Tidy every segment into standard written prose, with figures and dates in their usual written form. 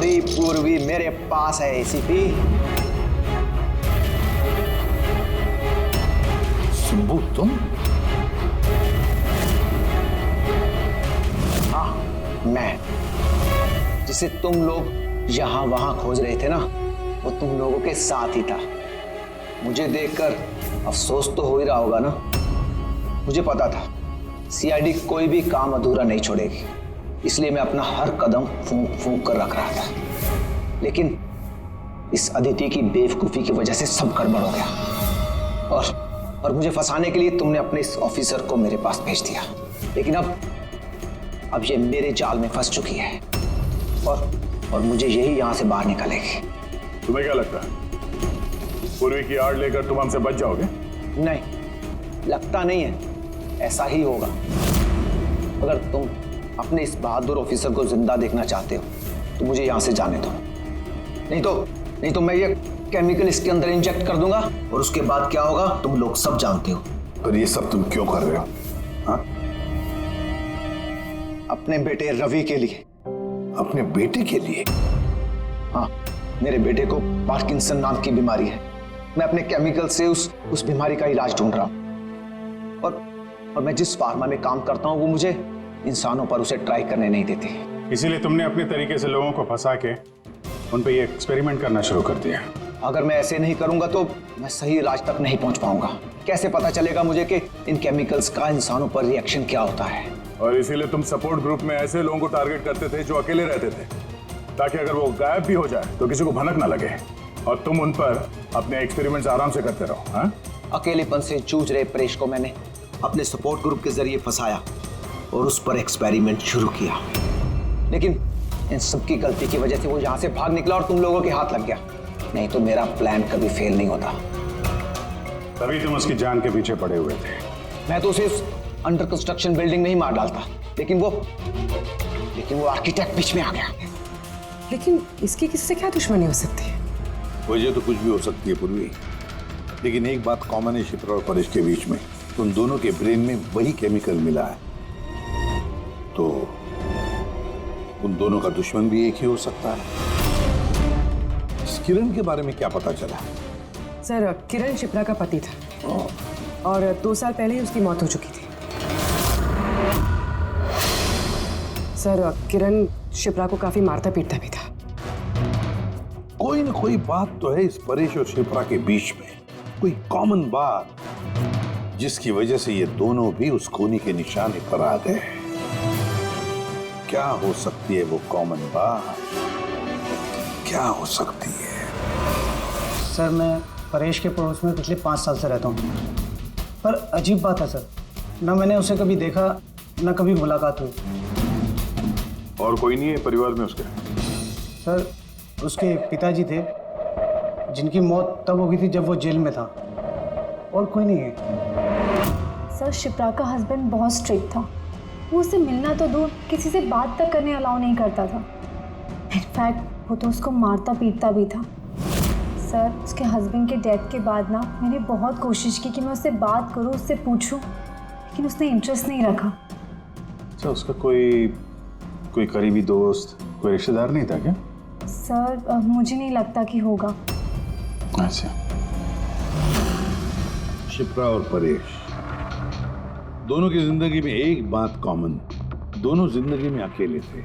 तुम्हारी पूर्वी मेरे पास है एसीपी। शंभू तुम? हाँ, मैं, जिसे तुम लोग यहां वहां खोज रहे थे ना, वो तुम लोगों के साथ ही था। मुझे देखकर अफसोस तो हो ही रहा होगा ना। मुझे पता था सीआईडी कोई भी काम अधूरा नहीं छोड़ेगी, इसलिए मैं अपना हर कदम फूंक फूंक कर रख रहा था। लेकिन इस अदिति की बेवकूफी की वजह से सब गड़बड़ हो गया और मुझे फंसाने के लिए तुमने अपने इस ऑफिसर को मेरे पास भेज दिया। लेकिन अब ये मेरे जाल में फंस चुकी है और मुझे यही यहां से बाहर निकालेगी। तुम्हें क्या लगता है पूर्वी की आड़ लेकर तुम हमसे बच जाओगे? नहीं, लगता नहीं है, ऐसा ही होगा। अगर तुम अपने इस बहादुर ऑफिसर को जिंदा देखना चाहते हो तो मुझे यहां से जाने दो। नहीं तो मैं ये केमिकल इसके अंदर इंजेक्ट कर दूंगा और उसके बाद क्या होगा तुम लोग सब जानते हो। और ये सब तुम क्यों कर रहे हो? हाँ? अपने बेटे रवि के लिए। अपने बेटे के लिए? हाँ, मेरे बेटे को पार्किंसन नाम की बीमारी है। मैं अपने केमिकल से उस बीमारी का इलाज ढूंढ रहा हूं और मैं जिस फार्मा में काम करता हूं वो मुझे इंसानों पर उसे ट्राई करने नहीं देती। इसीलिए तुमने अपने तरीके से लोगों को फंसा के उन पे ये एक्सपेरिमेंट करना शुरू कर दिया। अगर मैं ऐसे नहीं करूंगा तो मैं सही इलाज तक नहीं पहुंच पाऊंगा। कैसे पता चलेगा मुझे कि इन केमिकल्स का इंसानों पर रिएक्शन क्या होता है? और इसीलिए तुम सपोर्ट ग्रुप में ऐसे लोगों को टारगेट करते थे जो अकेले रहते थे, ताकि अगर वो गायब भी हो जाए तो किसी को भनक ना लगे और तुम उन पर अपने एक्सपेरिमेंट्स आराम से करते रहो। हाँ? अकेलेपन से जूझ रहे परेश को मैंने अपने सपोर्ट ग्रुप के जरिए फंसाया और उस पर एक्सपेरिमेंट शुरू किया। लेकिन इन सबकी गलती की वजह से वो यहां से भाग निकला और तुम लोगों के हाथ लग गया। नहीं तो मेरा प्लान कभी फेल नहीं होता। तभी तुम उसकी जान के पीछे पड़े हुए थे। मैं तो उसे उस अंडर कंस्ट्रक्शन बिल्डिंग में ही मार डालता, लेकिन वो आर्किटेक्ट बीच में आ गया। लेकिन इसकी किससे क्या दुश्मनी हो सकती है? वजह तो कुछ भी हो सकती है पूर्वी, लेकिन एक बात कॉमन है शिप्रा और परेश के बीच में, उन दोनों के ब्रेन में वही केमिकल मिला है। तो उन दोनों का दुश्मन भी एक ही हो सकता है। इस किरण के बारे में क्या पता चला? सर, किरण शिप्रा का पति था और 2 साल पहले ही उसकी मौत हो चुकी थी। सर, किरण शिप्रा को काफी मारता पीटता भी था। कोई ना कोई बात तो है इस परेश और शिप्रा के बीच में, कोई कॉमन बात जिसकी वजह से ये दोनों भी उस खूनी के निशाने पर आ गए। क्या हो सकती है वो कॉमन बात? क्या हो सकती है? सर, मैं परेश के पड़ोस में पिछले 5 साल से रहता हूँ, पर अजीब बात है सर, ना मैंने उसे कभी देखा ना कभी मुलाकात हुई। और कोई नहीं है परिवार में उसके? सर, उसके पिताजी थे जिनकी मौत तब हो गई थी जब वो जेल में था, और कोई नहीं है। सर, शिप्रा का हस्बैंड बहुत स्ट्रिक्ट था। वो उससे मिलना तो दूर, किसी से बात तक करने अलाउ नहीं करता था। इनफैक्ट वो तो उसको मारता पीटता भी था। सर, उसके हस्बैंड के डेथ के बाद ना मैंने बहुत कोशिश की कि मैं उससे बात करूं, उससे पूछूं, लेकिन उसने इंटरेस्ट नहीं रखा। अच्छा, उसका कोई करीबी दोस्त, कोई रिश्तेदार नहीं था क्या? सर, मुझे नहीं लगता कि होगा। अच्छा। शिप्रा और परेश दोनों की जिंदगी में एक बात कॉमन, दोनों जिंदगी में अकेले थे,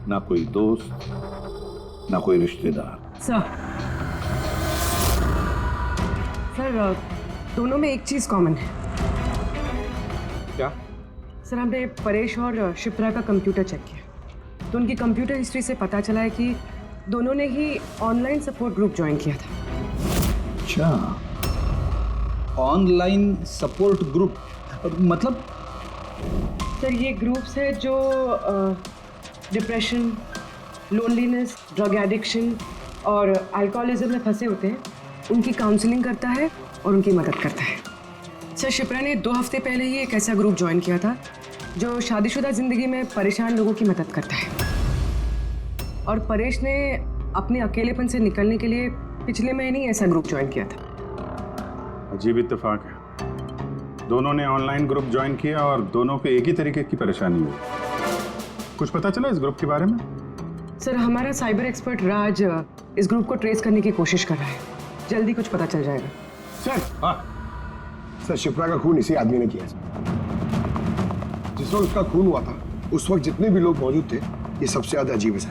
ना कोई दोस्त ना कोई रिश्तेदार। सर, दोनों में एक चीज कॉमन है। क्या? सर, हमने परेश और शिप्रा का कंप्यूटर चेक किया तो उनकी कंप्यूटर हिस्ट्री से पता चला है कि दोनों ने ही ऑनलाइन सपोर्ट ग्रुप ज्वाइन किया था। अच्छा, ऑनलाइन सपोर्ट ग्रुप मतलब? सर, ये ग्रुप्स है जो डिप्रेशन, लोनलीनेस, ड्रग एडिक्शन और अल्कोहलिज्म में फंसे होते हैं, उनकी काउंसलिंग करता है और उनकी मदद करता है। सर, शिप्रा ने 2 हफ्ते पहले ही एक ऐसा ग्रुप ज्वाइन किया था जो शादीशुदा जिंदगी में परेशान लोगों की मदद करता है। और परेश ने अपने अकेलेपन से निकलने के लिए पिछले महीने ही ऐसा ग्रुप ज्वाइन किया था। अजीब इत्तेफाक है, दोनों ने ऑनलाइन ग्रुप ज्वाइन किया और दोनों को एक ही तरीके की परेशानी हुई। कुछ पता चला इस ग्रुप के बारे में? सर हमारा साइबर एक्सपर्ट राज इस ग्रुप को ट्रेस करने की कोशिश कर रहा है, जल्दी कुछ पता चल जाएगा। सर सर शिप्रा का खून इसी आदमी ने किया है। जिस वक्त उसका खून हुआ था उस वक्त जितने भी लोग मौजूद थे ये सबसे ज्यादा अजीब है सर।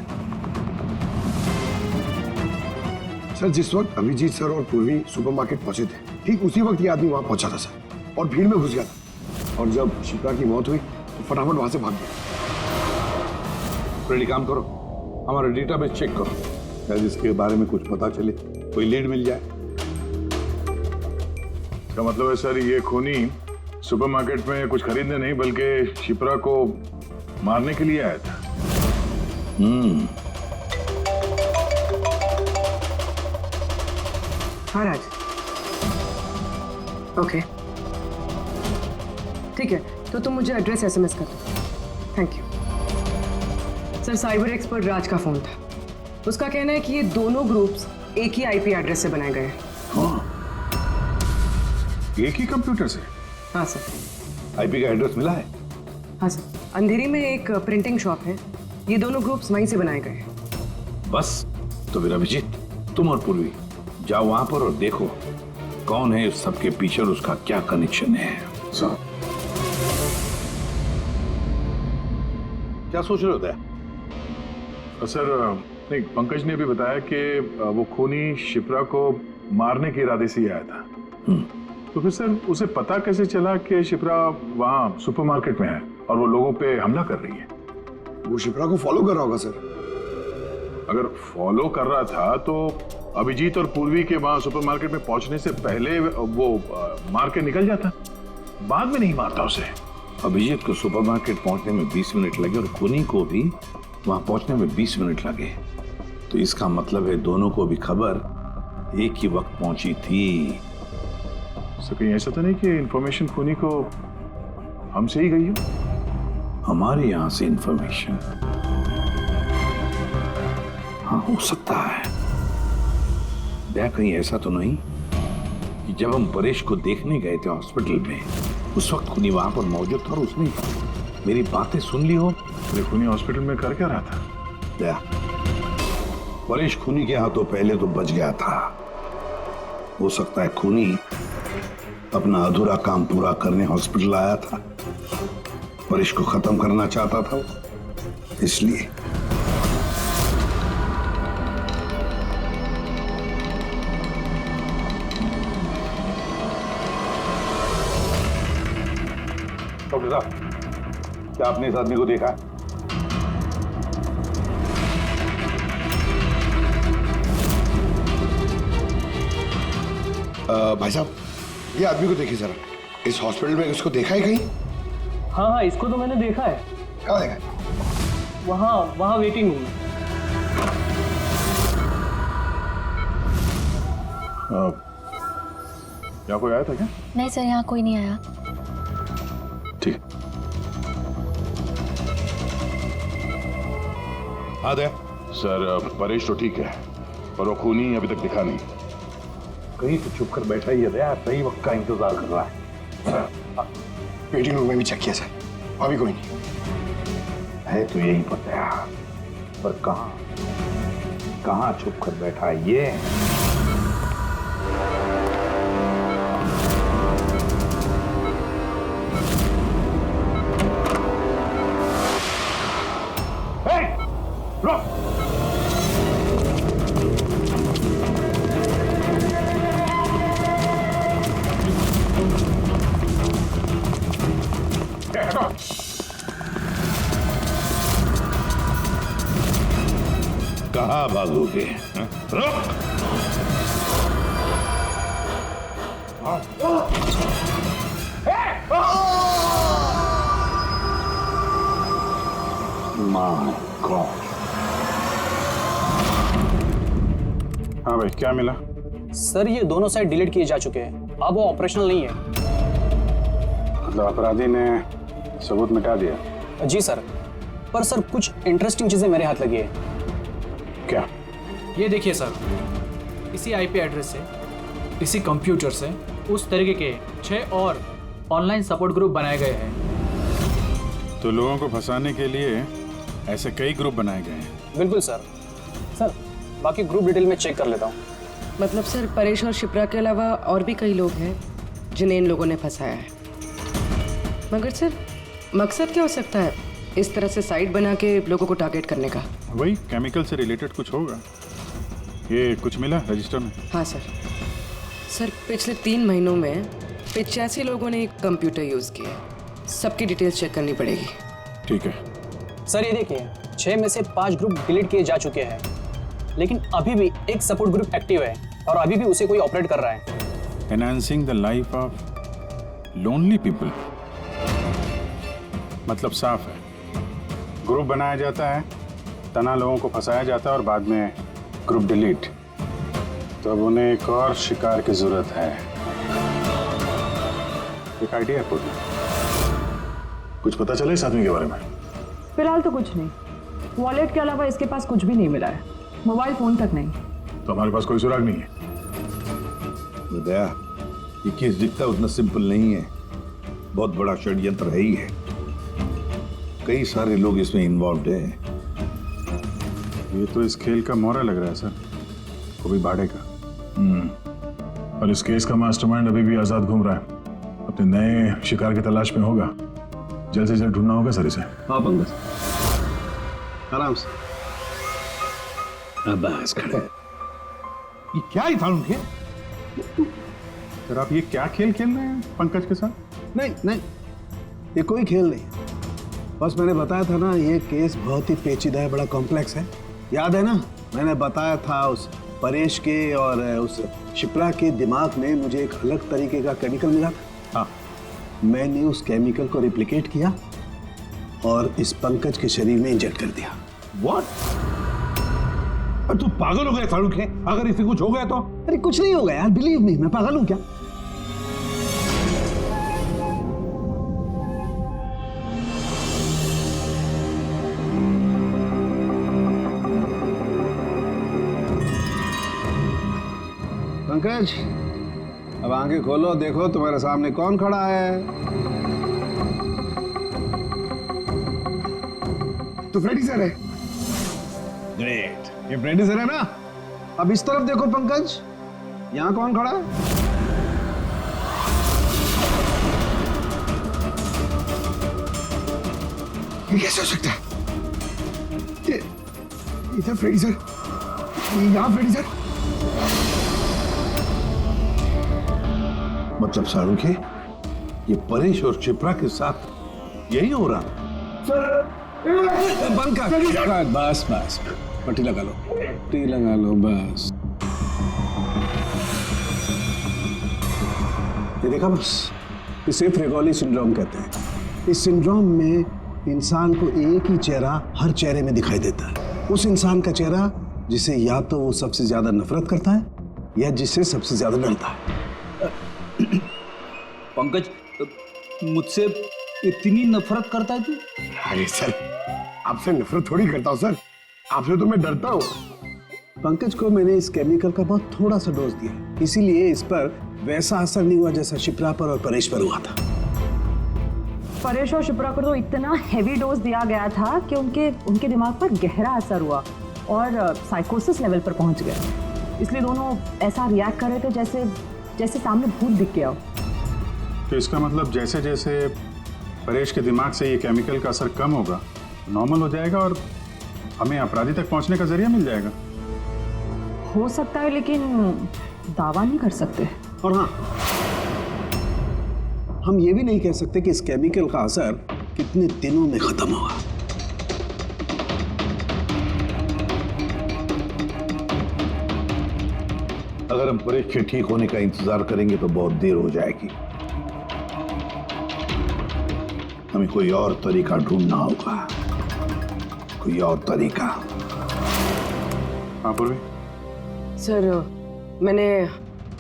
जिस वक्त अभिजीत सर और पूर्वी सुपरमार्केट पहुंचे थे ठीक उसी वक्त ये आदमी वहां पहुंचा था सर, और भीड़ में घुस गया था, और जब शिप्रा की मौत हुई तो फटाफट वहां से भाग गया। रेडी, काम करो, हमारा डेटाबेस चेक करो, शायद इसके बारे में कुछ पता चले, कोई लीड मिल जाए। इसका मतलब है सर ये खूनी सुपरमार्केट में कुछ खरीदने नहीं बल्कि शिप्रा को मारने के लिए आया था। हाँ राज, ओके ठीक है, तो तुम मुझे एड्रेस एसएमएस कर दो। Thank you sir. Cyber expert Raj का फोन था, उसका कहना है कि ये दोनों ग्रुप्स एक ही आईपी एड्रेस से बनाए गए हैं। एक ही कंप्यूटर से? हाँ सर। आईपी का एड्रेस मिला है? हाँ सर, अंधेरी में एक प्रिंटिंग शॉप है, ये दोनों ग्रुप्स वहीं से बनाए गए हैं। बस, तो फिर अभिजीत तुम और पूर्वी जाओ वहां पर और देखो कौन है इस सबके पीछे और उसका क्या कनेक्शन है। सर क्या सोच रहे होते हैं? सर नहीं, पंकज ने भी बताया कि वो खूनी शिप्रा को मारने के इरादे से ही आया था। तो फिर सर उसे पता कैसे चला कि शिप्रा वहाँ सुपरमार्केट में है और वो लोगों पे हमला कर रही है? वो शिप्रा को फॉलो कर रहा होगा सर। अगर फॉलो कर रहा था तो अभिजीत और पूर्वी के वहाँ सुपरमार्केट में पहुंचने से पहले वो मार के निकल जाता, बाद में नहीं मारता उसे। अभिजीत को सुपरमार्केट पहुंचने में 20 मिनट लगे और खूनी को भी वहां पहुंचने में 20 मिनट लगे, तो इसका मतलब है दोनों को भी खबर एक ही वक्त पहुंची थी। सर कहीं ऐसा तो नहीं कि इंफॉर्मेशन खूनी को हमसे ही गई हो? हमारे यहां से इंफॉर्मेशन? हाँ हो सकता है। क्या कहीं ऐसा तो नहीं कि जब हम परेश को देखने गए थे हॉस्पिटल में उस वक्त खूनी वहां पर मौजूद था और उसने मेरी बातें सुन ली हो? खूनी हॉस्पिटल में कर क्या रहा था? क्या परेश खूनी के हाथों पहले तो बच गया था, हो सकता है खूनी अपना अधूरा काम पूरा करने हॉस्पिटल आया था, परेश को खत्म करना चाहता था इसलिए। डॉक्टर साहब, क्या आपने इस आदमी को देखा है? भाई साहब ये आदमी को देखिए जरा, इस हॉस्पिटल में इसको देखा है कहीं? हाँ, इसको तो मैंने देखा है। कहाँ देखा है? वहाँ वेटिंग रूम में। यहाँ कोई आया था क्या? नहीं सर, यहाँ कोई नहीं आया। ठीक। हाँ दे। सर परेश तो ठीक है पर वो खूनी अभी तक दिखा नहीं। कहीं तो छुप कर बैठा ही है यार, सही वक्त का इंतजार कर रहा है। वेटिंग रूम में भी चेक किया सर, अभी कोई नहीं है। तो यही पता है, पर कहाँ छुप कर बैठा है ये? कहाँ भागोगे? रुक! My God! हाँ भाई, क्या मिला? सर ये दोनों साइड डिलीट किए जा चुके हैं, अब वो ऑपरेशनल नहीं है। मतलब अपराधी ने सबूत मिटा दिया? जी सर, पर सर कुछ इंटरेस्टिंग चीजें मेरे हाथ लगी है। क्या? ये देखिए सर, इसी आईपी एड्रेस से, इसी कंप्यूटर से उस तरीके के 6 और ऑनलाइन सपोर्ट ग्रुप बनाए गए हैं। तो लोगों को फंसाने के लिए ऐसे कई ग्रुप बनाए गए हैं। बिल्कुल सर। सर बाकी ग्रुप डिटेल में चेक कर लेता हूँ। मतलब सर परेश और शिप्रा के अलावा और भी कई लोग हैं जिन्हें इन लोगों ने फंसाया है। मगर सर मकसद क्या हो सकता है इस तरह से साइट बना के लोगों को टारगेट करने का? वही केमिकल से रिलेटेड कुछ होगा। ये कुछ मिला रजिस्टर में? हाँ सर। सर पिछले 3 महीनों में 85 लोगों ने कंप्यूटर यूज़ किया। सबकी डिटेल्स चेक करनी पड़ेगी। ठीक है सर ये देखिए 6 में से 5 ग्रुप डिलीट किए जा चुके हैं, लेकिन अभी भी एक सपोर्ट ग्रुप एक्टिव है और अभी भी उसे कोई ऑपरेट कर रहा है। Enhancing the life of lonely people, मतलब साफ है ग्रुप बनाया जाता है, तना लोगों को फंसाया जाता है और बाद में ग्रुप डिलीट। तो अब उन्हें एक और शिकार की जरूरत है। एक आइडिया है पूर्ण? कुछ पता चला इस आदमी के बारे में? फिलहाल तो कुछ नहीं। वॉलेट के अलावा इसके पास कुछ भी नहीं मिला है, मोबाइल फोन तक नहीं। तो हमारे पास कोई सुराग नहीं है। दया, ये केस दिखता उतना सिंपल नहीं है, बहुत बड़ा षड्यंत्र है ही है। कई सारे लोग इसमें इन्वॉल्व हैं। ये तो इस खेल का मोहरा लग रहा है सर, वो भी भाड़े का। और इस केस का मास्टरमाइंड अभी भी आजाद घूम रहा है, अपने नए शिकार की तलाश में होगा। जल्द से जल्द ढूंढना होगा सर इसे। हाँ पंकज, आराम से। बस खड़े। ये क्या ही था उनके? सर आप ये क्या खेल खेल रहे हैं पंकज के साथ? नहीं नहीं, ये कोई खेल नहीं। बस मैंने बताया था ना, ये केस बहुत ही पेचीदा है, बड़ा कॉम्प्लेक्स है। याद है ना, मैंने बताया था उस परेश के और उस शिप्रा के दिमाग में मुझे एक अलग तरीके का केमिकल मिला था। हाँ, मैंने उस केमिकल को रिप्लिकेट किया और इस पंकज के शरीर में इंजेक्ट कर दिया। What? अब तू पागल हो गया फारूक है? अगर इसे कुछ हो गया तो? अरे कुछ नहीं होगा यार, बिलीव मी, मैं पागल हूं क्या? पंकज, अब आंखें खोलो, देखो तुम्हारे सामने कौन खड़ा है। तो फ्रेडी सर है। ग्रेट, ये फ्रेडी सर है ना। अब इस तरफ देखो पंकज, यहाँ कौन खड़ा है? ये कैसे हो सकता है? ये इधर फ्रेडी सर, यहाँ फ्रेडी सर। मतलब शाहरुख है, ये परेश और शिप्रा के साथ यही हो रहा? बंद कर। बस बस, पट्टी लगा लो, पट्टी लगा लो बस। ये देखा बस, इसे फ्रेगोली सिंड्रोम कहते हैं। इस सिंड्रोम में इंसान को एक ही चेहरा हर चेहरे में दिखाई देता है। उस इंसान का चेहरा जिसे या तो वो सबसे ज्यादा नफरत करता है या जिससे सबसे ज्यादा डरता है। पंकज, मुझसे इतनी नफरत करता है तू? अरे सर, आपसे नफरत थोड़ी करता हूँ सर, आपसे तो मैं डरता हूँ। पंकज को मैंने इस केमिकल का बहुत थोड़ा सा डोज दिया, इसीलिए इस पर वैसा असर नहीं हुआ जैसा शिप्रा पर और परेश पर हुआ था। परेश और शिप्रा को तो इतना हैवी डोज दिया गया था कि उनके दिमाग पर गहरा असर हुआ और साइकोसिस लेवल पर पहुंच गया। इसलिए दोनों ऐसा रिएक्ट कर रहे थे जैसे सामने भूत दिख गया हो। तो इसका मतलब जैसे जैसे परेश के दिमाग से ये केमिकल का असर कम होगा, नॉर्मल हो जाएगा और हमें अपराधी तक पहुंचने का जरिया मिल जाएगा। हो सकता है, लेकिन दावा नहीं कर सकते। और हाँ, हम ये भी नहीं कह सकते कि इस केमिकल का असर कितने दिनों में खत्म होगा। अगर हम परेश के ठीक होने का इंतजार करेंगे तो बहुत देर हो जाएगी। हमें कोई और तरीका ढूंढना होगा, कोई और तरीका। हाँ पूर्वी? सर मैंने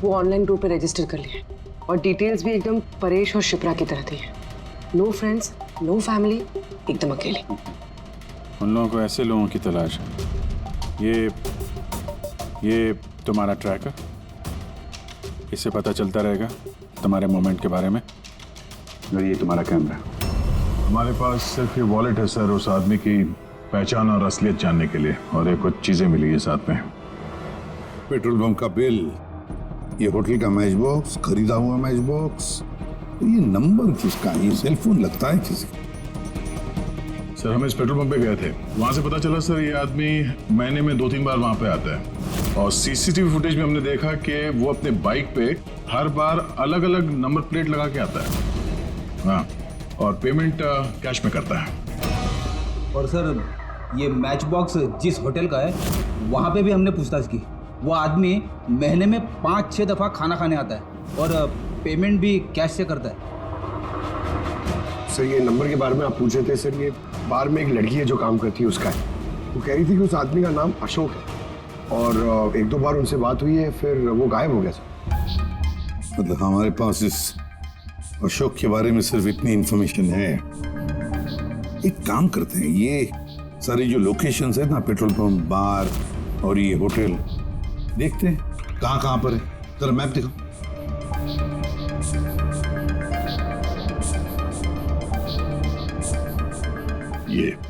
वो ऑनलाइन ग्रुप पे रजिस्टर कर लिया और डिटेल्स भी एकदम परेश और शिप्रा की तरह थी। नो फ्रेंड्स, नो फैमिली, एकदम अकेले। उन लोगों को ऐसे लोगों की तलाश है। ये तुम्हारा ट्रैकर, इससे पता चलता रहेगा तुम्हारे मोमेंट के बारे में। और ये तुम्हारा कैमरा। हमारे पास सिर्फ ये वॉलेट है सर, उस आदमी की पहचान और असलियत जानने के लिए, और एक कुछ चीजें मिली है साथ में। पेट्रोल पंप का बिल, ये होटल का मैच बॉक्स, खरीदा हुआ मैच बॉक्स, तो ये नंबर किसका है? ये सेलफोन लगता है किसी? सर हम इस पेट्रोल पंप पे गए थे, वहां से पता चला सर ये आदमी महीने में 2-3 बार वहां पे आता है, और सीसीटीवी फुटेज में हमने देखा कि वो अपने बाइक पे हर बार अलग अलग नंबर प्लेट लगा के आता है। हाँ, और पेमेंट कैश में करता है। और सर ये मैच बॉक्स जिस होटल का है वहाँ पे भी हमने पूछताछ की। वो आदमी महीने में 5-6 दफ़ा खाना खाने आता है और पेमेंट भी कैश से करता है। सर ये नंबर के बारे में आप पूछ रहे थे सर, ये बार में एक लड़की है जो काम करती है उसका है। वो कह रही थी कि उस आदमी का नाम अशोक है और 1-2 बार उनसे बात हुई है, फिर वो गायब हो गया सर। मतलब हमारे पास इस अशोक के बारे में सिर्फ इतनी इंफॉर्मेशन है। एक काम करते हैं, ये सारी जो लोकेशंस है ना, पेट्रोल पंप, बार और ये होटल, देखते हैं कहाँ पर है। जरा मैप दिखाओ।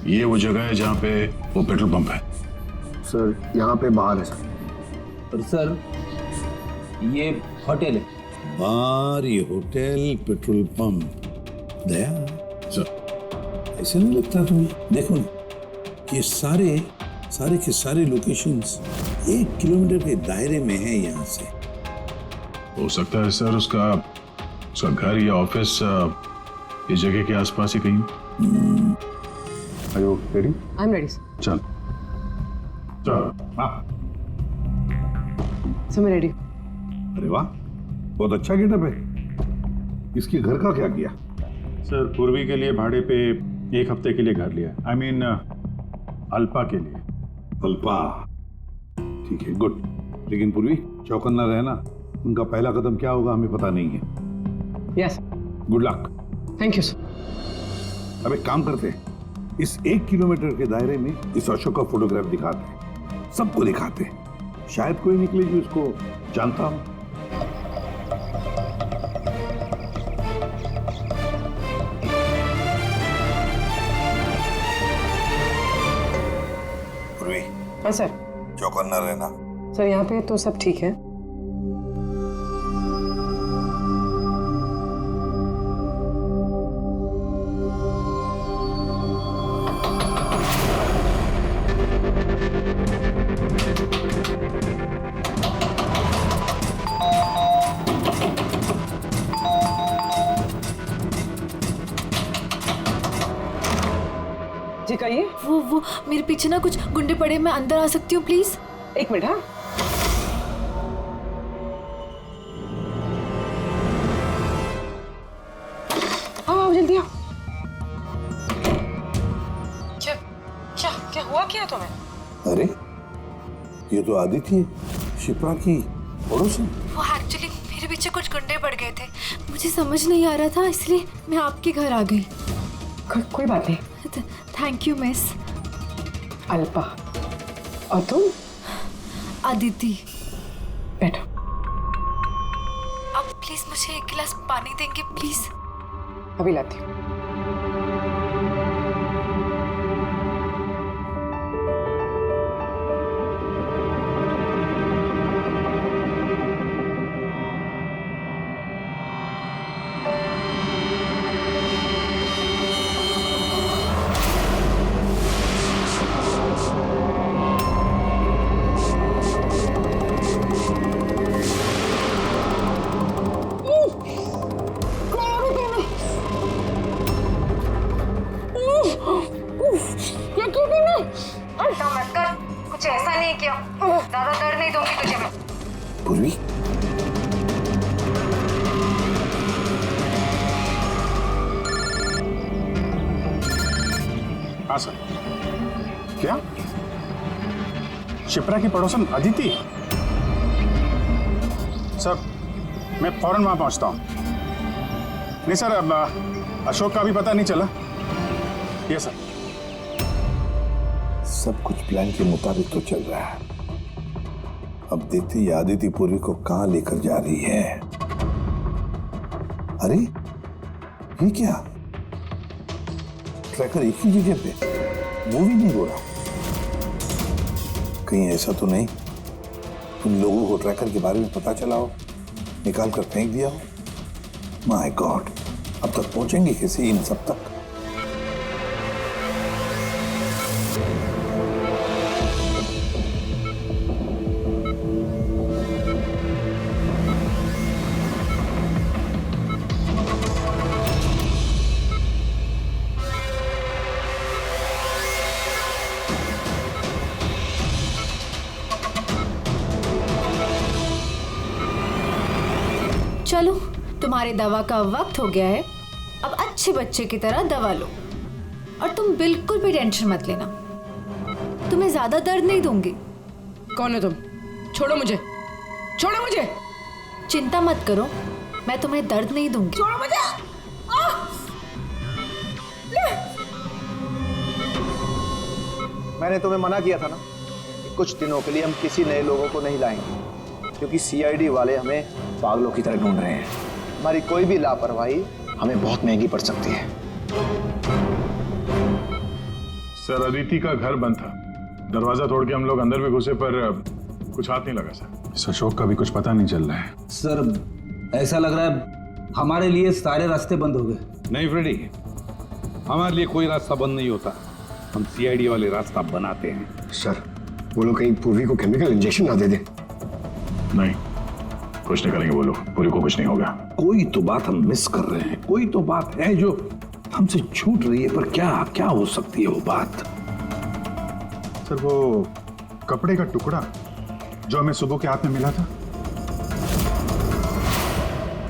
ये वो जगह है जहाँ पे वो पेट्रोल पंप है। सर यहाँ पे बाहर है सर। और सर ये होटल है। बार, ये होटल, पेट्रोल पंप। दया सर ऐसे नहीं लगता तुम्हें? देखो ना कि सारे के सारे लोकेशंस 1 किलोमीटर के दायरे में है यहाँ से। हो सकता है सर उसका घर या ऑफिस इस जगह के आसपास ही कहीं। Are you ready? I'm ready, sir. चल चल। हाँ So मैं ready. अरे वाह, बहुत अच्छा गेटअप है। इसके घर का क्या किया? सर पूर्वी के लिए भाड़े पे 1 हफ्ते के लिए घर लिया। I mean, अल्पा के लिए। अल्पा, ठीक है, गुड। लेकिन पूर्वी चौकन्ना रहना, उनका पहला कदम क्या होगा हमें पता नहीं है। Yes. Good luck. Thank you, sir. अब एक काम करते हैं, इस 1 किलोमीटर के दायरे में इस अशोक का फोटोग्राफ दिखाते हैं, सबको दिखाते हैं। शायद कोई निकले जो इसको जानता हो। पूर्वी, हाँ सर। चौकन्ना रहना। सर यहाँ पे तो सब ठीक है। जी कहिए। वो मेरे पीछे ना कुछ गुंडे पड़े, मैं अंदर आ सकती हूँ प्लीज? 1 मिनट। हाँ आओ जल्दी आओ। क्या क्या क्या हुआ क्या तुम्हें? अरे ये तो आदित्य है, शिप्रा की पड़ोसन। वो एक्चुअली मेरे पीछे कुछ गुंडे पड़ गए थे, मुझे समझ नहीं आ रहा था, इसलिए मैं आपके घर आ गई। कोई बात नहीं। Thank you miss. अल्पा। और तुम? अदिति। बैठो। अब प्लीज मुझे 1 गिलास पानी देंगे प्लीज? अभी लाती हूँ। कुछ ऐसा नहीं किया, ज्यादा दर्द नहीं दूंगी तुझे मैं। पूर्वी, हाँ सर। क्या शिप्रा की पड़ोसन अदिति? सर मैं फौरन वहां पहुंचता हूं। नहीं सर, अब अशोक का भी पता नहीं चला। ये सर। सब कुछ प्लान के मुताबिक तो चल रहा है। अब देखते ही आदित्य पूर्वी को कहां लेकर जा रही है। अरे ये क्या, ट्रैकर एक ही जगह पे? मूवी नहीं हो रहा, कहीं ऐसा तो नहीं उन लोगों को ट्रैकर के बारे में पता चला हो, निकाल कर फेंक दिया हो? माय गॉड, अब तक पहुंचेंगे कैसे इन सब तक? चलो, तुम्हारे दवा का वक्त हो गया है। अब अच्छे बच्चे की तरह दवा लो और तुम बिल्कुल भी टेंशन मत लेना, तुम्हें ज्यादा दर्द नहीं दूंगी। कौन हो तुम? छोड़ो मुझे, छोड़ो मुझे। चिंता मत करो, मैं तुम्हें दर्द नहीं दूंगी। छोड़ो मुझे। मैंने तुम्हें मना किया था ना कि कुछ दिनों के लिए हम किसी नए लोगों को नहीं लाएंगे, क्योंकि सीआईडी वाले हमें पागलों की तरह ढूंढ रहे हैं। हमारी कोई भी लापरवाही हमें बहुत महंगी पड़ सकती है। सर, अदिति का घर बंद था, दरवाजा तोड़ के हम लोग अंदर भी घुसे पर कुछ हाथ नहीं लगा सर। इस अशोक का भी कुछ पता नहीं चल रहा है। सर, ऐसा लग रहा है हमारे लिए सारे रास्ते बंद हो गए। नहीं फ्रेडी, हमारे लिए कोई रास्ता बंद नहीं होता, हम सीआईडी वाले रास्ता बनाते हैं। सर, वो लोग कहीं पूर्वी को केमिकल इंजेक्शन ना दे दें। नहीं, कुछ नहीं करेंगे वो लोग, पूरी को कुछ नहीं होगा। कोई तो बात हम मिस कर रहे हैं, कोई तो बात है जो हमसे छूट रही है, पर क्या हो सकती है वो बात? सर, वो कपड़े का टुकड़ा जो हमें सुबह के हाथ में मिला था,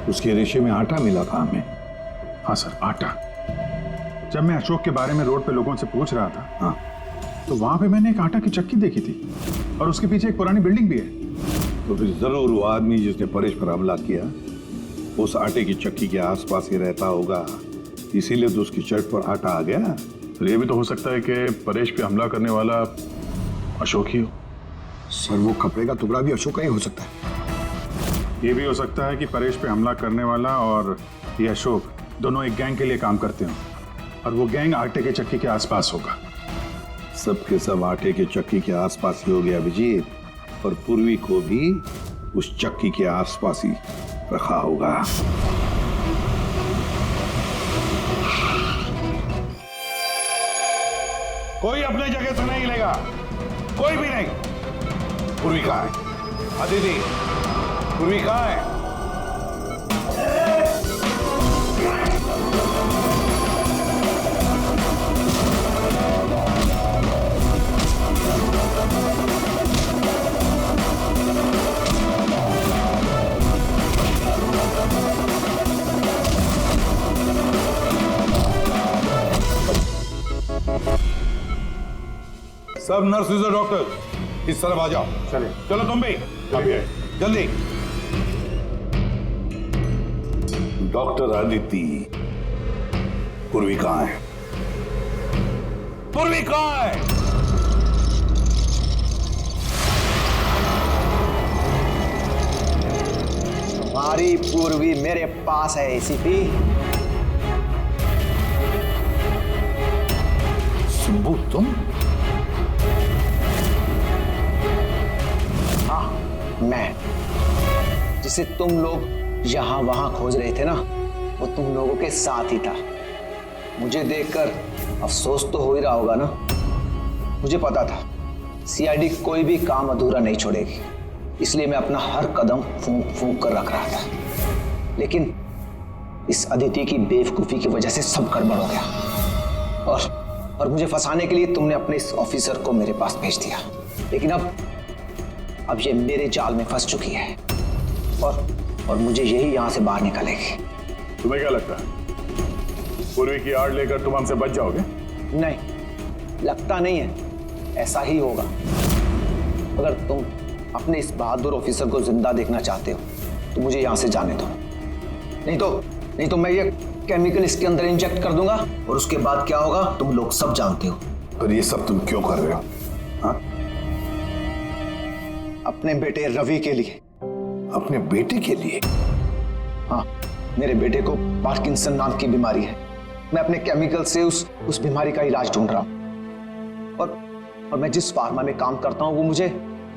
उसके रेशे में आटा मिला था हमें। हाँ सर, आटा। जब मैं अशोक के बारे में रोड पे लोगों से पूछ रहा था, हाँ, तो वहां पे मैंने एक आटा की चक्की देखी थी और उसके पीछे एक पुरानी बिल्डिंग भी है। तो फिर जरूर वो आदमी जिसने परेश पर हमला किया उस आटे की चक्की के आसपास ही रहता होगा, इसीलिए तो उसकी शर्ट पर आटा आ गया। तो ये भी तो हो सकता है कि परेश पे हमला करने वाला अशोक ही हो। सर, वो कपड़े का टुकड़ा भी अशोक का ही हो सकता है। ये भी हो सकता है कि परेश पे हमला करने वाला और ये अशोक दोनों एक गैंग के लिए काम करते हो और वो गैंग आटे के चक्की के आसपास होगा। सबके सब आटे के चक्की के आसपास ही हो गया अभिजीत, और पूर्वी को भी उस चक्की के आसपास ही रखा होगा। कोई अपने जगह से नहीं हिलेगा, कोई भी नहीं। पूर्वी कहाँ है? अदिति, पूर्वी कहाँ है? सब नर्सेज और डॉक्टर इस तरफ आ जाओ। चलिए। चलो तुम भी जल्दी। डॉक्टर अदिति, पूर्वी कहाँ है? पूर्वी कहाँ है? हमारी पूर्वी मेरे पास है एसीपी। शंभू, तुम? मैं, जिसे तुम लोग यहां वहां खोज रहे थे ना, वो तुम लोगों के साथ ही था। मुझे देखकर अफसोस तो हो ही रहा होगा ना। मुझे पता था सीआईडी कोई भी काम अधूरा नहीं छोड़ेगी, इसलिए मैं अपना हर कदम फूंक फूंक कर रख रहा था। लेकिन इस अदिति की बेवकूफी की वजह से सब गड़बड़ हो गया और मुझे फंसाने के लिए तुमने अपने इस ऑफिसर को मेरे पास भेज दिया। लेकिन अब ये मेरे जाल में फंस चुकी है और मुझे यही यहां से बाहर निकालेगी। तुम्हें क्या लगता है पूर्वी की आड़ लेकर तुम हमसे बच जाओगे? नहीं, लगता नहीं है, ऐसा ही होगा। अगर तुम अपने इस बहादुर ऑफिसर को जिंदा देखना चाहते हो तो मुझे यहां से जाने दो, नहीं तो मैं ये केमिकल इसके अंदर इंजेक्ट कर दूंगा और उसके बाद क्या होगा तुम लोग सब जानते हो। पर ये सब तुम क्यों कर रहे हो? हाँ? अपने बेटे रवि के लिए। अपने बेटे के लिए? हाँ, मेरे बेटे को पार्किंसन नाम की बीमारी है। मैं अपने केमिकल से उस बीमारी का इलाज ढूंढ रहा हूँ। और मैं जिस फार्मा में काम करता हूँ वो मुझे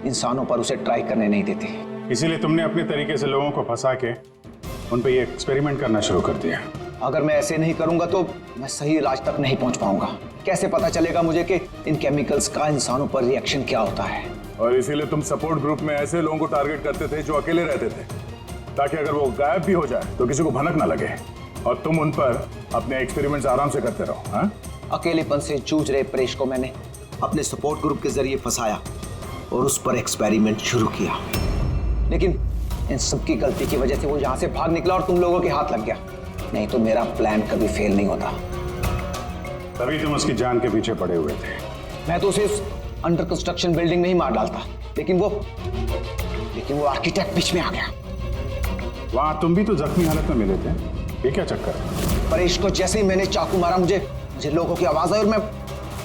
इंसानों पर उसे ट्राई करने नहीं देते। इसीलिए तुमने अपने तरीके से लोगों को फंसा के उन पे ये एक्सपेरिमेंट करना शुरू कर दिया। अगर मैं ऐसे नहीं करूंगा तो मैं सही इलाज तक नहीं पहुंच पाऊंगा। कैसे पता चलेगा मुझे कि इन केमिकल्स का इंसानों पर रिएक्शन क्या होता है? और इसीलिए तुम सपोर्ट ग्रुप में ऐसे लोगों को टारगेट करते थे जो अकेले रहते थे, ताकि अगर वो गायब भी हो जाए तो किसी को भनक ना लगे और तुम उन पर अपने एक्सपेरिमेंट्स आराम से करते रहो। हाँ, अकेलेपन से जूझ रहे परेश को मैंने अपने सपोर्ट ग्रुप के जरिए फंसाया और उस पर एक्सपेरिमेंट शुरू किया, लेकिन इन सबकी गलती की वजह से वो यहाँ से भाग निकला और तुम लोगों के हाथ लग गया। नहीं तो मेरा प्लान कभी फेल नहीं होता। तभी तुम उसकी जान के पीछे पड़े हुए थे। मैं तो उसे अंडर कंस्ट्रक्शन बिल्डिंग में ही मार डालता, लेकिन वो आर्किटेक्ट बीच में आ गया। वहां तुम भी तो जख्मी हालत में मिले थे, ये क्या चक्कर है? परेश को जैसे ही मैंने चाकू मारा मुझे लोगों की आवाज आई और मैं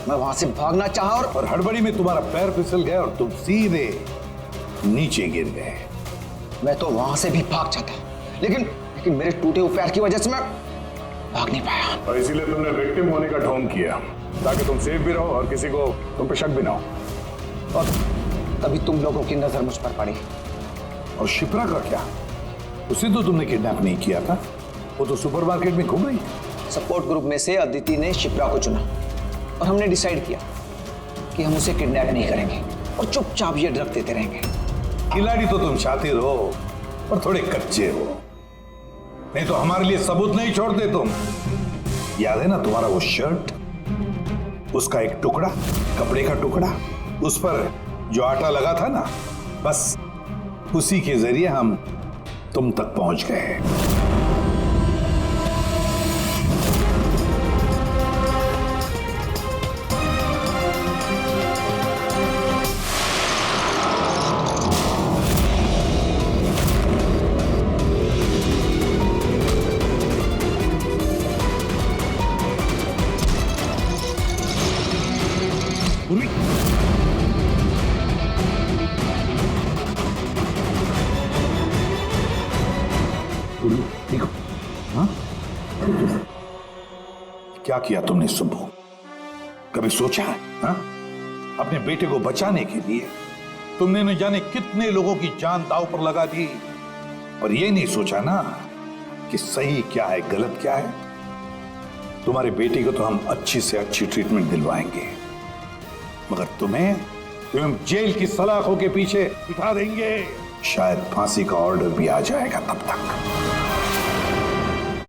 वहां से भागना चाहा और हड़बड़ी में तुम्हारा पैर फिसल गया और तुम सीधे नीचे गिर गए। मैं तो वहां से भी भाग जाता, लेकिन मेरे टूटे हुए पैर की वजह से मैं भाग नहीं पाया। और इसीलिए तुमने विक्टिम होने का ढोंग किया ताकि तुम सेफ भी रहो और किसी को तुम पे शक भी ना हो। और तभी तुम लोगों की नजर मुझ पर पड़ी। और शिप्रा का क्या? उसे तो तुमने किडनैप नहीं किया था, वो तो सुपरमार्केट में घूम रही थी। सपोर्ट ग्रुप में से अदिति ने शिप्रा को चुना और हमने डिसाइड किया कि हम उसे किडनैप नहीं करेंगे और चुपचाप ये ड्रग देते रहेंगे। खिलाड़ी तो तुम शातिर हो और थोड़े कच्चे हो, नहीं तो हमारे लिए सबूत नहीं छोड़ते तुम। याद है ना तुम्हारा वो शर्ट, उसका एक टुकड़ा, कपड़े का टुकड़ा, उस पर जो आटा लगा था ना, बस उसी के जरिए हम तुम तक पहुंच गए। देखो, हाँ? क्या किया तुमने सुब्बू? कभी सोचा है? हाँ? अपने बेटे को बचाने के लिए तुमने न जाने कितने लोगों की जान दांव पर लगा दी, पर यह नहीं सोचा ना कि सही क्या है, गलत क्या है। तुम्हारे बेटे को तो हम अच्छी से अच्छी ट्रीटमेंट दिलवाएंगे, मगर तुम्हें जेल की सलाखों के पीछे बिठा देंगे। शायद फांसी का ऑर्डर भी आ जाएगा तब तक।